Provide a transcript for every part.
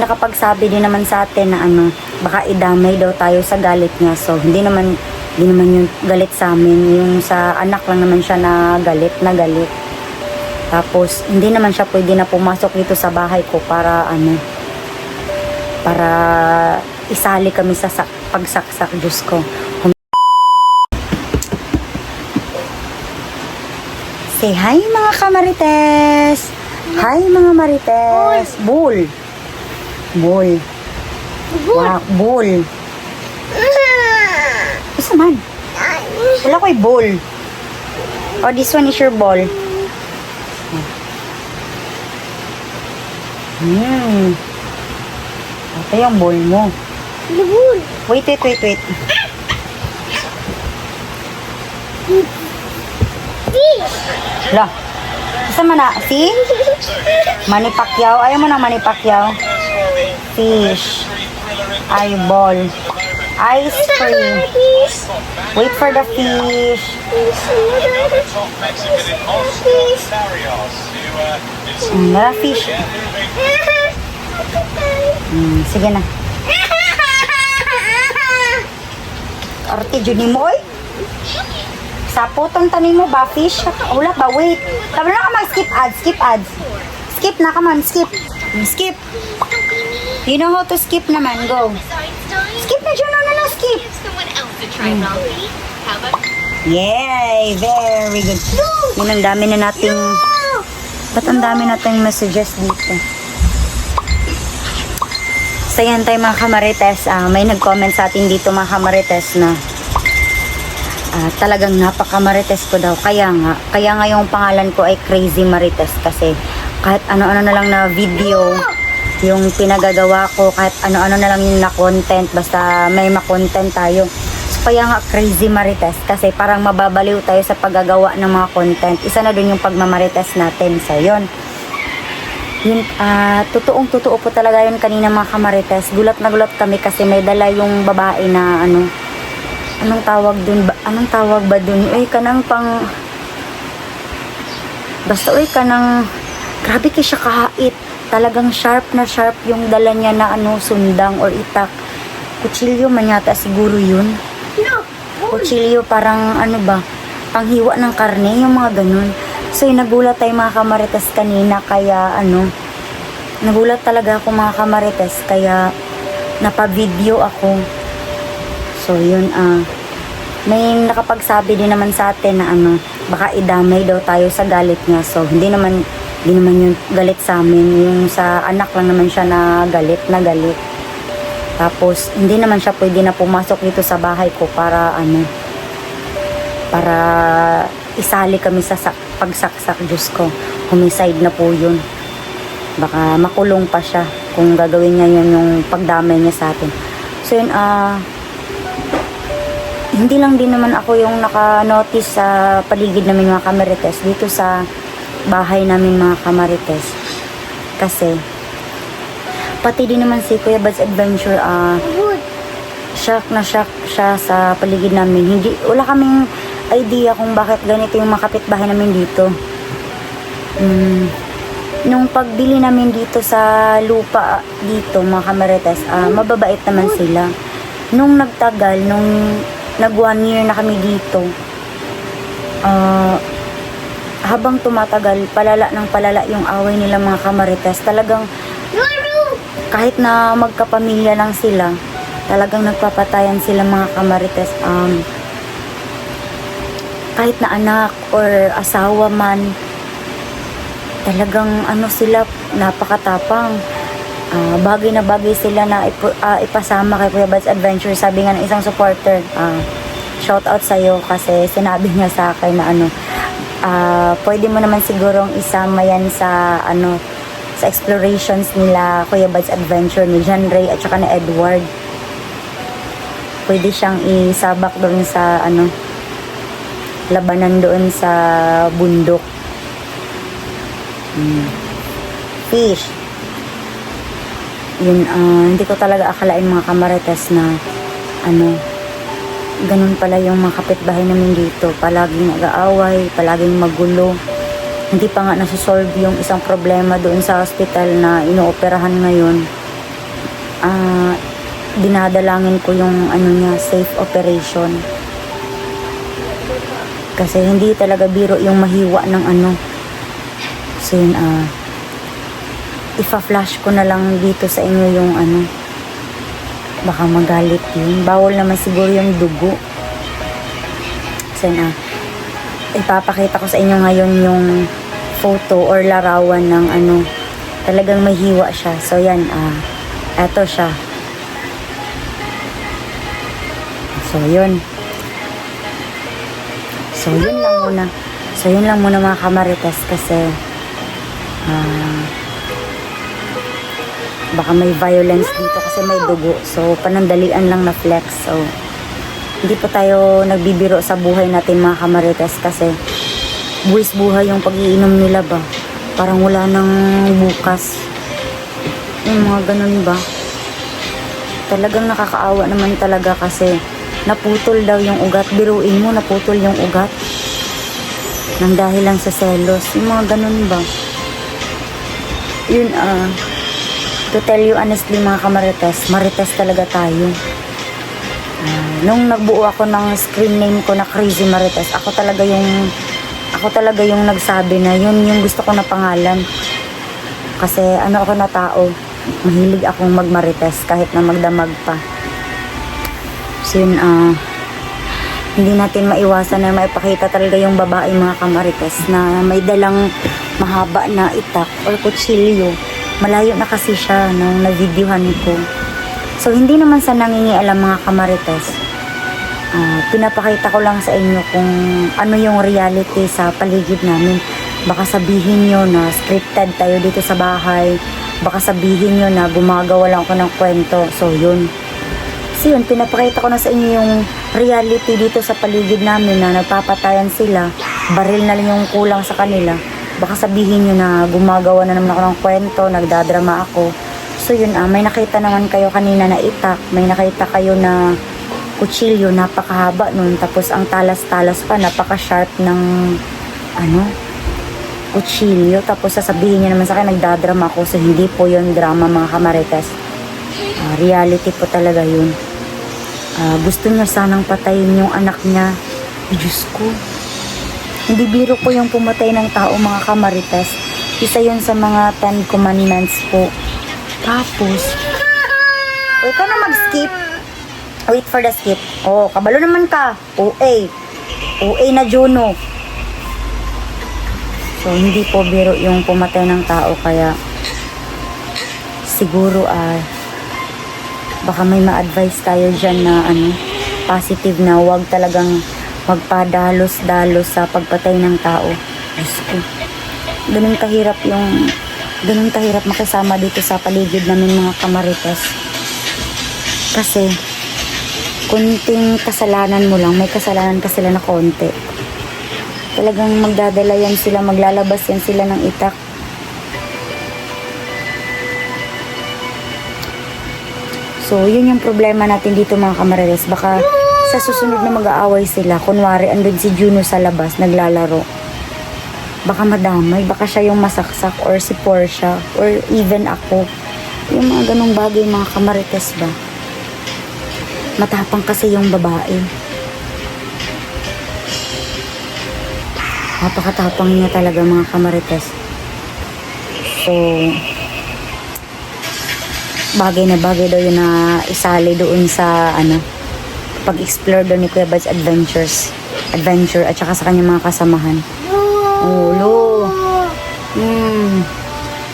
Nakapagsabi din naman sa atin na baka idamay daw tayo sa galit niya. So, hindi naman yung galit sa amin. Yung sa anak lang naman siya na galit. Tapos, hindi naman siya pwede na pumasok dito sa bahay ko para para isali kami sa pagsaksak. Diyos ko. Say hi mga kamarites! Hi mga marites! Bull! Wow, bull! Isa man? Wala ko'y bull. Oh, this one is your ball. Ito yung ball mo. Wait. Lah, isa man na, see? Manny Pacquiao. Ayaw mo na Manny Pacquiao. Fish. Eyeball. Ice cream. Wait for the fish. Nara fish. Sige na. Arte, Judy mo, oy. Sa putong tanin mo ba, fish? Wala ba? Wait. Sabi na ka mag-skip ads. Skip na ka man. Skip. You know how to skip naman. Go. Skip na dyan. No. Skip. Yay! Very good. Yun, ang dami na nating... Ba't ang dami nating messages dito? So yan tayo mga kamarites. May nag-comment sa atin dito mga kamarites na talagang napaka-marites ko daw. Kaya nga yung pangalan ko ay Crazy Marites kasi kahit ano-ano na lang na video yung pinagagawa ko, kahit ano-ano na lang yung na-content, basta may ma-content tayo. So, kaya nga Crazy Marites kasi parang mababaliw tayo sa paggagawa ng mga content. Isa na dun yung pagmamarites natin. So yun, totoong-totoo po talaga yun kanina mga kamarites. Gulat na gulat kami kasi may dala yung babae na anong tawag dun ba? Anong tawag ba dun? Uy, kanang pang... Basta, uy, kanang... Grabe kayo siya kahait. Talagang sharp na sharp yung dala niya na sundang or itak. Kutsilyo man yata siguro yun. Kutsilyo parang panghiwa ng karne, yung mga ganun. So, nagulat tayo mga kamarites kanina, kaya nagulat talaga ako mga kamarites, kaya napavideo ako. So, yun, may nakapagsabi din naman sa atin na baka idamay daw tayo sa galit niya. So, hindi naman yung galit sa amin. Yung sa anak lang naman siya na galit. Tapos, hindi naman siya pwede na pumasok dito sa bahay ko para para isali kami sa pagsaksak. Diyos ko, homicide na po yun. Baka makulong pa siya kung gagawin niya yun, yung pagdamay niya sa atin. So, yun, hindi lang din naman ako yung naka-notice sa paligid namin mga kamarites, dito sa bahay namin mga kamarites. Kasi, pati din naman si Kuya Bad's Adventure, shock na shock siya sa paligid namin. Wala kaming idea kung bakit ganito yung mga kapitbahay namin dito. Nung pagbili namin dito sa lupa dito mga kamarites, mababait naman sila. Nung nagtagal, nung nag 1 year na kami dito, habang tumatagal, palala yung away nila mga kamarites. Talagang kahit na magkapamilya lang sila, talagang nagpapatayan sila mga kamarites. Kahit na anak or asawa man, talagang sila, napakatapang. Bagay na bagay sila na ipasama kay Kuya Bad's Adventure. Sabi nga ng isang supporter, shout out sa'yo kasi sinabi niya sa akin na pwede mo naman sigurong isama yan sa sa explorations nila Kuya Bad's Adventure, ni John Ray at saka ni Edward. Pwede siyang isabak doon sa labanan doon sa bundok. Fish. Yun, hindi ko talaga akalain mga kamarites na ganun pala yung mga kapitbahay namin dito. Palaging nag-aaway, palaging magulo. Hindi pa nga nasusolve yung isang problema doon sa hospital na inooperahan ngayon. dinadalangin ko yung ano niya, safe operation. Kasi hindi talaga biro yung mahiwa ng ano. So yun, ifa-flash ko na lang dito sa inyo yung ano. Baka magalit yun. Bawal naman siguro yung dugo. So yun, ipapakita ko sa inyo ngayon yung photo or larawan ng ano. Talagang may hiwa siya. So yan, eto siya. So yun. So yun lang muna. So yun lang muna mga kamarites kasi baka may violence dito kasi may dugo. So panandalian lang na flex. So hindi po tayo nagbibiro sa buhay natin mga kamarites kasi buwis buhay yung pag-iinom nila ba. Parang wala nang bukas. Yung mga ganun ba. Talagang nakakaawa naman talaga kasi naputol daw yung ugat. Biruin mo, naputol yung ugat. Nang dahil lang sa selos. Yung mga ganun ba. Yun, to tell you honestly mga kamarites, marites talaga tayo. Nung nagbuo ako ng screen name ko na Crazy Marites, ako talaga yung nagsabi na yun yung gusto ko na pangalan. Kasi ano ako na tao, mahilig akong magmarites kahit na magdamag pa. So yun, hindi natin maiwasan na maipakita talaga yung babae mga kamarites na may dalang mahaba na itak or kutsilyo. Malayo na kasi siya nung na-videohan ko. So hindi naman sa nangingialam mga kamarites. Pinapakita ko lang sa inyo kung ano yung reality sa paligid namin. Baka sabihin nyo na scripted tayo dito sa bahay. Baka sabihin nyo na gumagawa lang ako ng kwento. So yun. So yun, pinapakita ko na sa inyo yung reality dito sa paligid namin na nagpapatayan sila. Baril na lang yung kulang sa kanila. Baka sabihin nyo na gumagawa na naman ako ng kwento, nagdadrama ako. So yun, may nakita naman kayo kanina na itak. May nakita kayo na kutsilyo, napakahaba nun. Tapos ang talas-talas pa, napaka-sharp ng kutsilyo. Tapos sasabihin nyo naman sa akin, nagdadrama ako. So hindi po yun drama mga kamarites. Reality po talaga yun. Gusto niya sanang patayin yung anak niya. Diyos ko. Hindi biro po yung pumatay ng tao mga kamarites. Isa yun sa mga 10 commandments po. Tapos, huwag ka na mag-skip. Wait for the skip. Oh, kabalo naman ka. OA. OA na Juno. So, hindi po biro yung pumatay ng tao. Kaya, siguro baka may ma-advise tayo dyan na positive na huwag talagang magpadalos-dalos sa pagpatay ng tao. Diyos ko. Ganun kahirap makisama dito sa paligid namin mga kamarites. Kasi, kunting kasalanan mo lang, may kasalanan ka sila na konti. Talagang magdadala yan sila, maglalabas yan sila ng itak. So, yun yung problema natin dito mga kamarites. Baka sa susunod na mag-aaway sila, kunwari andun si Juno sa labas, naglalaro. Baka madamay, baka siya yung masaksak or si Portia or even ako. Yung mga ganong bagay mga kamarites ba. Matapang kasi yung babae. Napakatapang niya talaga mga kamarites. So, bagay na bagay daw yun na isali doon sa pag-explore doon ni Kuya Bad's adventure at saka sa kanyang mga kasamahan. Ulo.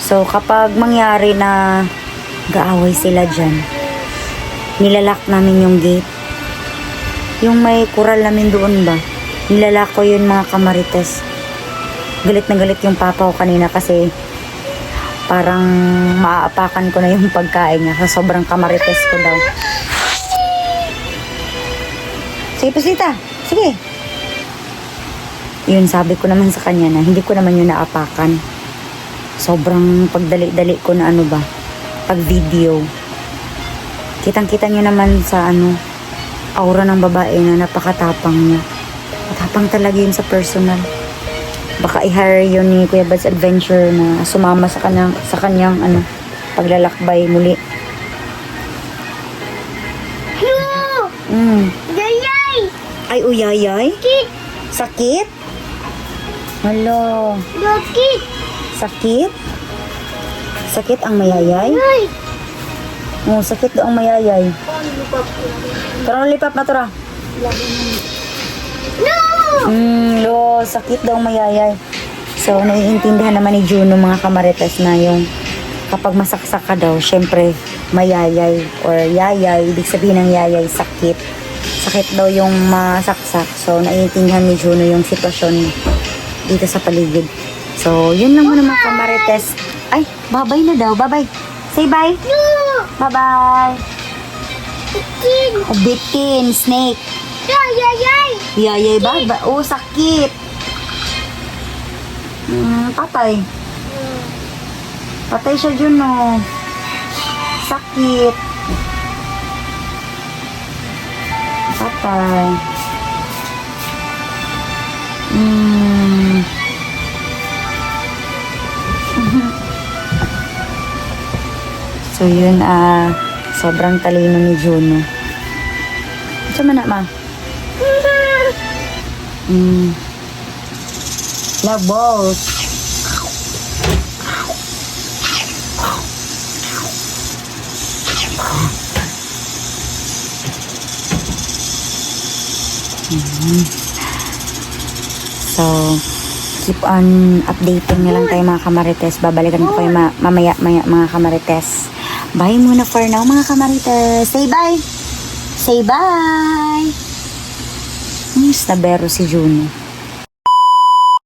So, kapag mangyari na gaaway sila dyan, nilalak namin yung gate. Yung may kural namin doon ba, nilalak ko yun mga kamarites. Galit na galit yung papa ko kanina kasi parang maaapakan ko na yung pagkain niya. Sobrang kamarites ko daw. Sige, Pasita. Sige. Yun, sabi ko naman sa kanya na hindi ko naman yun naapakan. Sobrang pagdali-dali ko na pag-video. Kitang-kita nyo naman sa aura ng babae na napakatapang niya. Matapang talaga yun sa personal. Baka i-hire yun ni Kuya Bad's Adventure na sumama sa kanyang paglalakbay muli. Yayay! Ay, uyayay? Kit! Sakit? Hala. Kit! Sakit? Sakit ang mayayay? Ay! Oo, sakit daw ang mayayay. Tara, lipap na tara. No! Lo, sakit daw ang mayayay. So, naiintindihan naman ni Juno mga kamarites na yung kapag masaksak ka daw, syempre, mayayay or yayay, ibig sabihin ng yayay, sakit. Sakit daw yung masaksak. So, naiintindihan ni Juno yung sitwasyon dito sa paligid. So, yun lang muna mga kamarites. Ay, babay na daw, babay. Say bye. No! Bye-bye. Kit! Bitin, snake. Yayay! Yayay ba? Oh, sakit. Patay. Patay siya dyan, no. Sakit. Patay. So, yun, sobrang talino ni Juno. Ito man na, ma. Love balls. So, keep on updating na lang tayo mga kamarites. Babalikan ko kayo mamaya mga kamarites. Bye muna for now mga kamarites. Say bye! Say bye! Miss na bero si Juno.